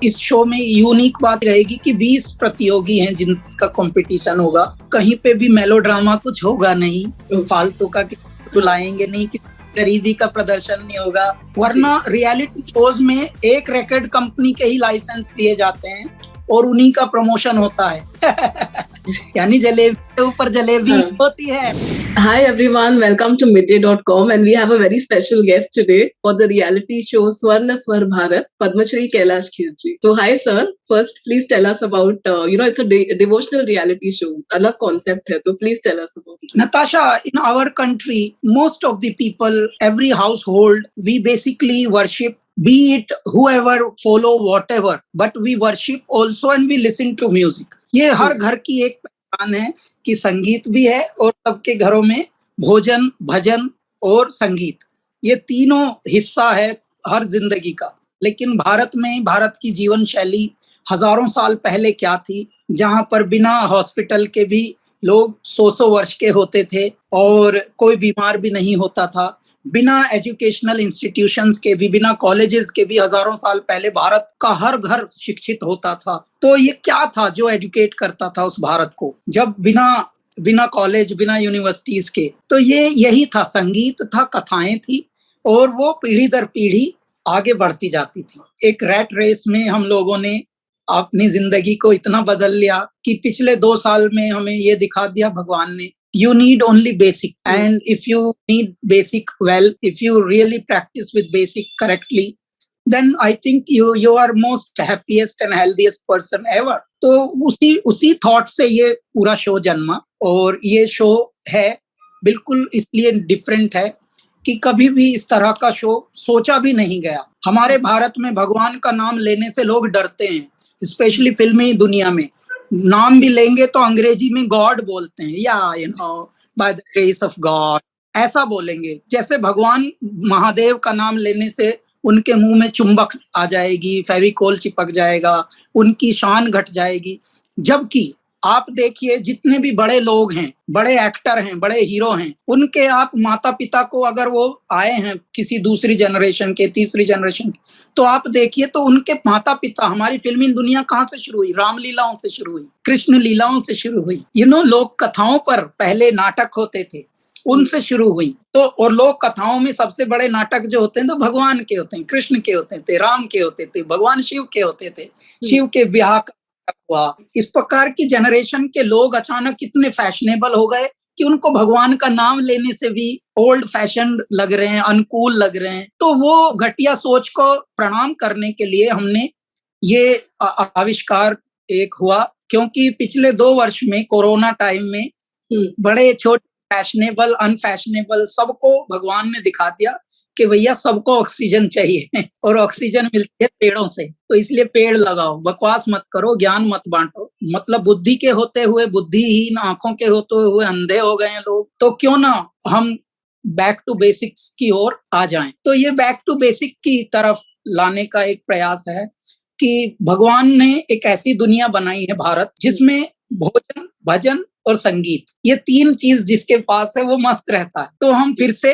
इस शो में यूनिक बात रहेगी कि 20 प्रतियोगी हैं जिनका कंपटीशन होगा। कहीं पे भी मेलोड्रामा कुछ होगा नहीं, फालतू का बुलाएंगे नहीं, कि गरीबी का प्रदर्शन नहीं होगा। वरना रियलिटी शोज में एक रिकॉर्ड कंपनी के ही लाइसेंस दिए जाते हैं और उन्हीं का प्रमोशन होता है। यानी जलेबी के ऊपर जलेबी होती है। Hi everyone, welcome to midday.com and we have a very special guest today for the reality show Swarna Swar Bharat, Padma Shri Kailash Khilji. So hi sir, first please tell us about, it's a devotional reality show, alag concept hai, so please tell us about it. Natasha, in our country, most of the people, every household, we basically worship, be it whoever, follow whatever, but we worship also and we listen to music. ये हर घर की एक पहचान है कि संगीत भी है और सबके घरों में भोजन, भजन और संगीत, ये तीनों हिस्सा है हर जिंदगी का। लेकिन भारत में, भारत की जीवन शैली हजारों साल पहले क्या थी, जहां पर बिना हॉस्पिटल के भी लोग 100 वर्ष के होते थे और कोई बीमार भी नहीं होता था। बिना एजुकेशनल इंस्टीट्यूशंस के भी, बिना कॉलेजेस के भी हजारों साल पहले भारत का हर घर शिक्षित होता था। तो ये क्या था जो एजुकेट करता था उस भारत को, जब बिना कॉलेज, बिना यूनिवर्सिटीज के? तो ये यही था, संगीत था, कथाएं थी और वो पीढ़ी दर पीढ़ी आगे बढ़ती जाती थी। एक रैट रेस में हम लोगों ने अपनी जिंदगी को इतना बदल लिया कि पिछले 2 साल में हमें ये दिखा दिया भगवान ने, you need only basic, and if you need basic well, if you really practice with basic correctly, then I think you are most happiest and healthiest person ever. तो उसी थॉट से ये पूरा शो जन्मा और ये शो है बिल्कुल इसलिए डिफरेंट है कि कभी भी इस तरह का शो सोचा भी नहीं गया। हमारे भारत में भगवान का नाम लेने से लोग डरते हैं, स्पेशली फिल्मी दुनिया में। नाम भी लेंगे तो अंग्रेजी में गॉड बोलते हैं, या by the grace of God ऐसा बोलेंगे। जैसे भगवान महादेव का नाम लेने से उनके मुंह में चुंबक आ जाएगी, फेविकोल चिपक जाएगा, उनकी शान घट जाएगी। जबकि आप देखिए जितने भी बड़े लोग हैं, बड़े एक्टर हैं, बड़े हीरो हैं, उनके आप माता पिता को अगर वो आए हैं किसी दूसरी जनरेशन के, तीसरी जनरेशन के, तो आप देखिए तो उनके माता पिता, हमारी फिल्मी दुनिया कहाँ से शुरू हुई? रामलीलाओं से शुरू हुई, कृष्ण लीलाओं से शुरू हुई। लोक कथाओं पर पहले नाटक होते थे, उनसे शुरू हुई। तो और लोक कथाओं में सबसे बड़े नाटक जो होते हैं तो भगवान के होते हैं, कृष्ण के होते थे, राम के होते थे, भगवान शिव के होते थे, शिव के ब्याह हुआ। इस प्रकार की जनरेशन के लोग अचानक इतने फैशनेबल हो गए कि उनको भगवान का नाम लेने से भी ओल्ड फैशन लग रहे हैं, अनकूल लग रहे हैं। तो वो घटिया सोच को प्रणाम करने के लिए हमने ये आविष्कार एक हुआ, क्योंकि पिछले 2 वर्ष में कोरोना टाइम में बड़े छोटे, फैशनेबल, अनफैशनेबल, सबको भगवान ने दिखा दिया कि भैया सबको ऑक्सीजन चाहिए और ऑक्सीजन मिलती है पेड़ों से। तो इसलिए पेड़ लगाओ, बकवास मत करो, ज्ञान मत बांटो। मतलब बुद्धि के होते हुए बुद्धिहीन, आंखों के होते हुए अंधे हो गए हैं लोग। तो क्यों ना हम बैक टू बेसिक्स की ओर आ जाएं। तो ये बैक टू बेसिक की तरफ लाने का एक प्रयास है कि भगवान ने एक ऐसी दुनिया बनाई है भारत, जिसमें भोजन, भजन और संगीत, ये 3 चीज जिसके पास है वो मस्त रहता है। तो हम फिर से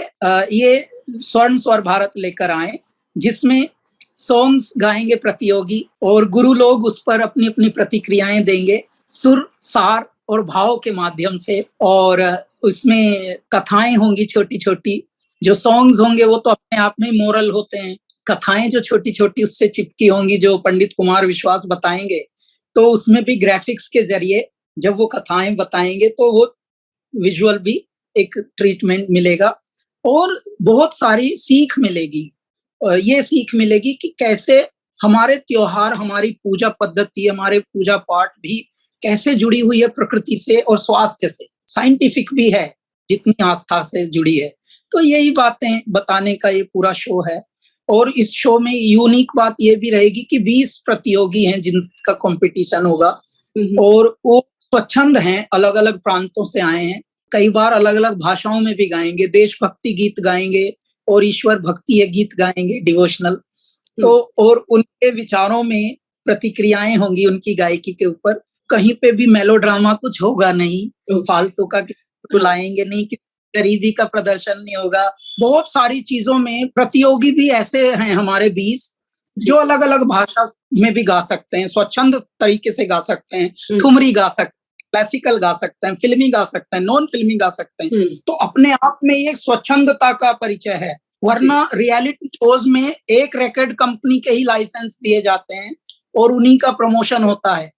ये स्वर्ण स्वर भारत लेकर आए, जिसमें सॉन्ग्स गाएंगे प्रतियोगी और गुरु लोग उस पर अपनी अपनी प्रतिक्रियाएं देंगे सुर, सार और भाव के माध्यम से। और उसमें कथाएं होंगी छोटी छोटी, जो सॉन्ग्स होंगे वो तो अपने आप में मोरल होते हैं। कथाएं जो छोटी छोटी उससे चिपकी होंगी, जो पंडित कुमार विश्वास बताएंगे, तो उसमें भी ग्राफिक्स के जरिए जब वो कथाएं बताएंगे तो वो विजुअल भी एक ट्रीटमेंट मिलेगा और बहुत सारी सीख मिलेगी। ये सीख मिलेगी कि कैसे हमारे त्योहार, हमारी पूजा पद्धति, हमारे पूजा पाठ भी कैसे जुड़ी हुई है प्रकृति से और स्वास्थ्य से, साइंटिफिक भी है जितनी आस्था से जुड़ी है। तो यही बातें बताने का ये पूरा शो है। और इस शो में यूनिक बात ये भी रहेगी कि 20 प्रतियोगी हैं जिनका कंपटीशन होगा और वो स्वच्छंद हैं, अलग अलग प्रांतों से आए हैं, कई बार अलग अलग भाषाओं में भी गाएंगे, देशभक्ति गीत गाएंगे और ईश्वर भक्ति गीत गाएंगे, डिवोशनल। तो और उनके विचारों में प्रतिक्रियाएं होंगी उनकी गायकी के ऊपर। कहीं पे भी मेलोड्रामा कुछ होगा नहीं, फालतू का बुलाएंगे नहीं, कि गरीबी का प्रदर्शन नहीं होगा। बहुत सारी चीजों में प्रतियोगी भी ऐसे हैं हमारे 20 जो अलग अलग भाषा में भी गा सकते हैं, स्वच्छंद तरीके से गा सकते हैं, हम्म, ठुमरी गा सकते हैं, क्लासिकल गा सकते हैं, फिल्मी गा सकते हैं, नॉन फिल्मी गा सकते हैं। तो अपने आप में ये स्वच्छंदता का परिचय है। वरना रियलिटी शोज में एक रिकॉर्ड कंपनी के ही लाइसेंस दिए जाते हैं और उन्हीं का प्रमोशन होता है।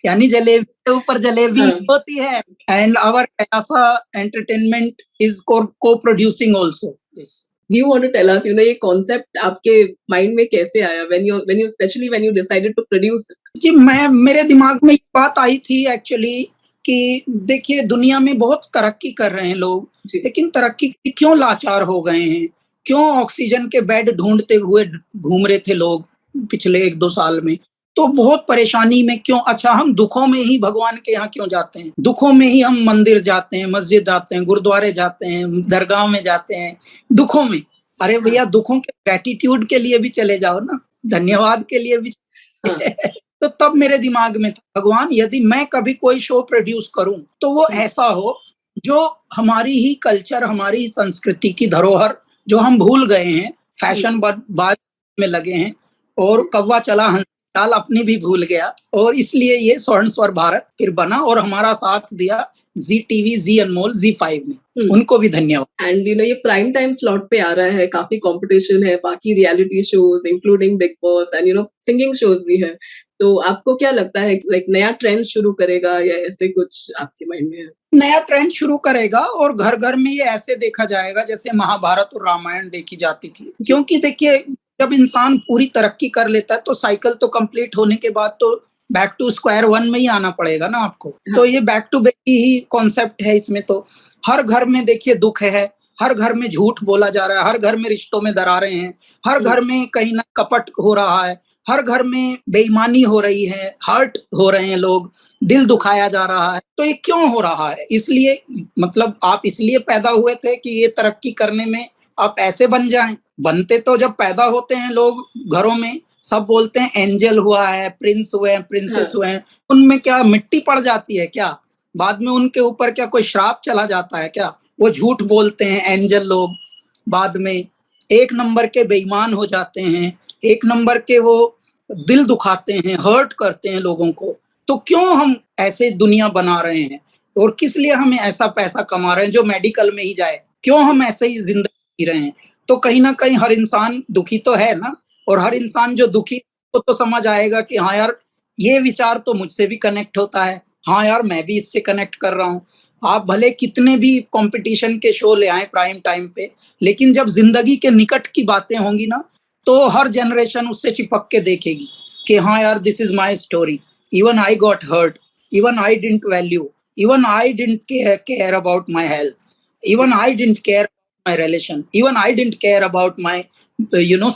यानी जलेबी के ऊपर जलेबी हाँ। होती है। एंड आवर ऐसा एंटरटेनमेंट इज को producing also this. Do you want to tell us, ये concept आपके mind में कैसे आया especially when you decided to produce it? जी, मेरे दिमाग में ये बात आई थी एक्चुअली कि देखिए दुनिया में बहुत तरक्की कर रहे हैं लोग, लेकिन तरक्की के क्यों लाचार हो गए हैं? क्यों ऑक्सीजन के बेड ढूंढते हुए घूम रहे थे लोग पिछले 1-2 साल में? तो बहुत परेशानी में क्यों? अच्छा, हम दुखों में ही भगवान के यहाँ क्यों जाते हैं? दुखों में ही हम मंदिर जाते हैं, मस्जिद जाते हैं, गुरुद्वारे जाते हैं, दरगाह में जाते हैं, दुखों में। अरे भैया, दुखों के ग्रेटिट्यूड के लिए भी चले जाओ ना, धन्यवाद के लिए भी। तो तब मेरे दिमाग में था, भगवान यदि मैं कभी कोई शो प्रोड्यूस करूं तो वो ऐसा हो जो हमारी ही कल्चर, हमारी ही संस्कृति की धरोहर जो हम भूल गए हैं, फैशन बाद में लगे हैं, और कौवा चला हंस चाल अपनी भी भूल गया। और इसलिए ये स्वर्ण स्वर भारत फिर बना और हमारा साथ दिया जी टीवी, जी अनमोल, जी5 ने। उनको भी धन्यवाद। एंड ये प्राइम टाइम स्लॉट पे आ रहा है, काफी कंपटीशन है, बाकी reality shows including big boss and singing shows भी है। तो आपको क्या लगता है, लाइक नया ट्रेंड शुरू करेगा या ऐसे कुछ आपके माइंड में है? नया ट्रेंड शुरू करेगा और घर घर में ये ऐसे देखा जाएगा जैसे महाभारत और रामायण देखी जाती थी। क्योंकि देखिए, जब इंसान पूरी तरक्की कर लेता है तो साइकिल तो कंप्लीट होने के बाद तो बैक टू स्क्वायर वन में ही आना पड़ेगा ना आपको। तो ये बैक टू बैक ही कॉन्सेप्ट है इसमें। तो हर घर में देखिए दुख है, हर घर में झूठ बोला जा रहा है, हर घर में रिश्तों में दरारें हैं, हर घर में कहीं ना कपट हो रहा है, हर घर में बेईमानी हो रही है, हर्ट हो रहे हैं लोग, दिल दुखाया जा रहा है। तो ये क्यों हो रहा है? इसलिए मतलब आप इसलिए पैदा हुए थे कि ये तरक्की करने में आप ऐसे बन जाएं? बनते तो जब पैदा होते हैं लोग घरों में, सब बोलते हैं एंजल हुआ है, प्रिंस हुए हैं, प्रिंसेस हुए हैं। उनमें क्या मिट्टी पड़ जाती है क्या? बाद में उनके ऊपर क्या कोई श्राप चला जाता है क्या? वो झूठ बोलते हैं एंजल लोग, बाद में एक नंबर के बेईमान हो जाते हैं, एक नंबर के वो दिल दुखाते हैं, हर्ट करते हैं लोगों को। तो क्यों हम ऐसे दुनिया बना रहे हैं और किस लिए हम ऐसा पैसा कमा रहे हैं जो मेडिकल में ही जाए? क्यों हम ऐसे ही जिंदगी जी रहे हैं? तो कहीं ना कहीं हर इंसान दुखी तो है ना, और हर इंसान जो दुखी तो समझ आएगा कि हाँ यार, ये विचार तो मुझसे भी कनेक्ट होता है, हाँ यार मैं भी इससे कनेक्ट कर रहा हूँ। आप भले कितने भी कंपटीशन के शो ले आए प्राइम टाइम पे, लेकिन जब जिंदगी के निकट की बातें होंगी ना, तो हर जनरेशन उससे चिपक के देखेगी कि हाँ यार, this is my story, even I got hurt, even I didn't value, even I didn't care about my health, even I didn't care my relation, even I didn't care about my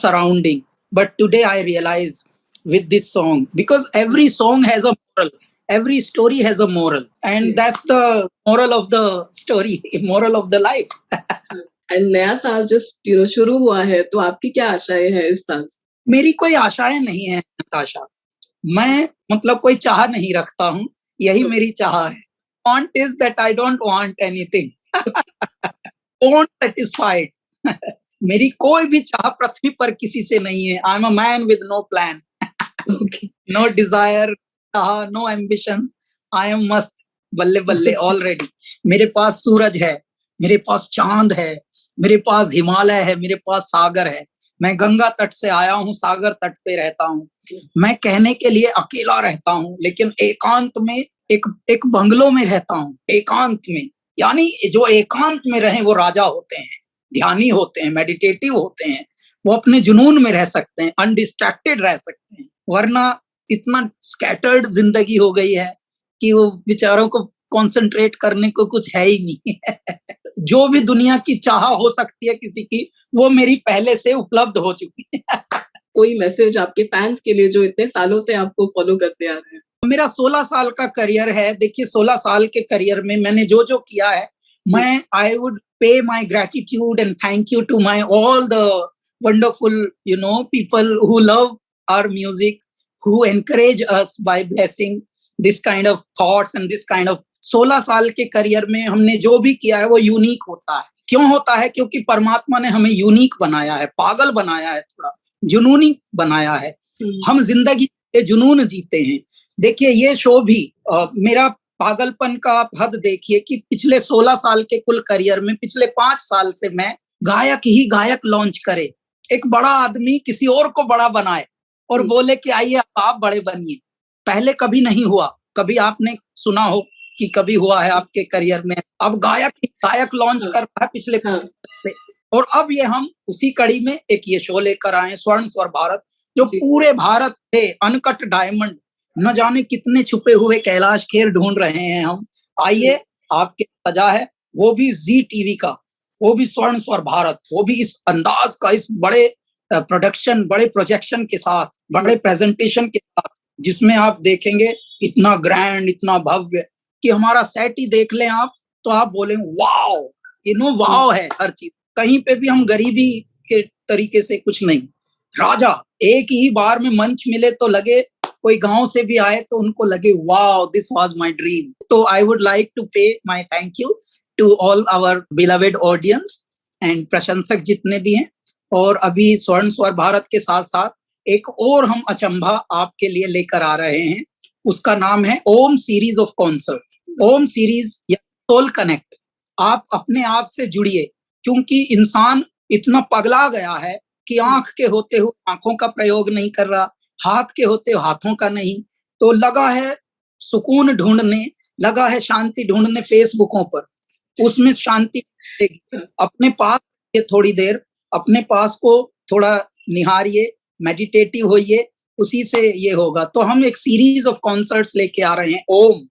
surrounding. But today I realize with this song, because every song has a moral, every story has a moral, and that's the moral of the story, moral of the life. And नया साल just शुरू हुआ है, तो आपकी क्या आशाएं हैं इस साल? मेरी कोई आशाएं नहीं है नताशा, मैं मतलब कोई चाह नहीं रखता हूँ, यही मेरी चाह है। Want is that I don't want anything. Won't satisfied. मेरी कोई भी चाह पृथ्वी पर किसी से नहीं है। I'm a man with no plan. No desire, no ambition. I am must. बल्ले बल्ले already. मेरे पास सूरज है, मेरे पास चांद है, मेरे पास हिमालय है, मेरे पास सागर है। मैं गंगा तट से आया हूँ, सागर तट पे रहता हूँ। मैं कहने के लिए अकेला रहता हूँ, लेकिन एकांत में एक बंगलो में रहता हूँ, एकांत में। यानी जो एकांत में रहे वो राजा होते हैं, ध्यानी होते हैं, मेडिटेटिव होते हैं, वो अपने जुनून में रह सकते हैं, अनडिस्ट्रैक्टेड रह सकते हैं। वरना इतना स्कैटर्ड जिंदगी हो गई है कि वो बेचारों को कॉन्सेंट्रेट करने को कुछ है ही नहीं। जो भी दुनिया की चाह हो सकती है किसी की, वो मेरी पहले से उपलब्ध हो चुकी है। कोई मैसेज आपके फैंस के लिए जो इतने सालों से आपको फॉलो करते आ रहे हैं? मेरा 16 साल का करियर है। देखिए 16 साल के करियर में मैंने जो जो किया है, मैं I would pay my gratitude and thank you to my all the wonderful people who love our music, who encourage us by blessing this kind of thoughts and this kind of. 16 साल के career में हमने जो भी किया है वो unique होता है। क्यों होता है? क्योंकि परमात्मा ने हमें यूनिक बनाया है, पागल बनाया है थोड़ा। जुनूनी बनाया है। हम जिंदगी के जुनून जीते हैं। देखिए ये शो भी मेरा पागलपन का आप हद देखिए कि पिछले 16 साल के कुल करियर में पिछले 5 साल से मैं गायक ही गायक लॉन्च करे, एक बड़ा आदमी किसी और को बड़ा बनाए और बोले कि आइए आप बड़े बनिए। पहले कभी नहीं हुआ। कभी आपने सुना हो कि कभी हुआ है आपके करियर में? अब गायक ही गायक लॉन्च कर रहा है पिछले से। और अब ये हम उसी कड़ी में एक ये शो लेकर आए, स्वर्ण स्वर भारत, जो पूरे भारत से अनकट डायमंड, न जाने कितने छुपे हुए कैलाश खेर ढूंढ रहे हैं हम। आइए, आपके सजा है, वो भी जी टीवी का, वो भी स्वर्ण स्वर भारत, वो भी इस अंदाज का, इस बड़े प्रोडक्शन, बड़े प्रोजेक्शन के साथ, बड़े प्रेजेंटेशन के साथ, जिसमें आप देखेंगे इतना ग्रैंड, इतना भव्य कि हमारा सेट ही देख लें आप तो आप बोलेंगे वाओ, वाओ है हर चीज। कहीं पे भी हम गरीबी के तरीके से कुछ नहीं। राजा एक ही बार में मंच मिले तो लगे, कोई गांव से भी आए तो उनको लगे wow, this was my dream. तो I would like to pay my thank you to all our beloved audience and प्रशंसक जितने भी हैं। और अभी स्वर्ण स्वर भारत के साथ साथ एक और हम अचंभा आपके लिए लेकर आ रहे हैं। उसका नाम है Om series of concert. Om series या सोल कनेक्ट। आप अपने आप से जुड़िए, क्योंकि इंसान इतना पगला गया है कि आंख के होते हुए आंखों का प्रयोग नहीं कर रहा, हाथ के होते हाथों का नहीं, तो लगा है सुकून ढूंढने, लगा है शांति ढूंढने फेसबुकों पर। उसमें शांति अपने पास ये थोड़ी देर अपने पास को थोड़ा निहारिए, मेडिटेटिव होइए, उसी से ये होगा। तो हम एक सीरीज ऑफ कॉन्सर्ट्स लेके आ रहे हैं ओम,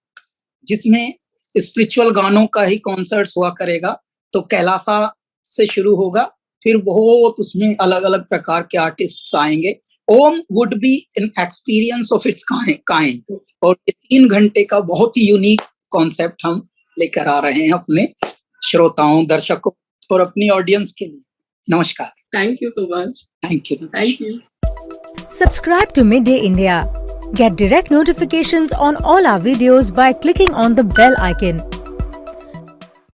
जिसमें स्पिरिचुअल गानों का ही कॉन्सर्ट्स हुआ करेगा। तो कैलासा से शुरू होगा, फिर बहुत उसमें अलग अलग प्रकार के आर्टिस्ट्स आएंगे। ओम would be an experience of its kind. और 3 घंटे का बहुत ही यूनिक कॉन्सेप्ट हम लेकर आ रहे हैं अपने श्रोताओं, दर्शकों और अपनी ऑडियंस के लिए। नमस्कार। Thank you so much. Thank you. Thank you. Subscribe to Midday India. Get direct notifications on all our videos by clicking on the bell icon.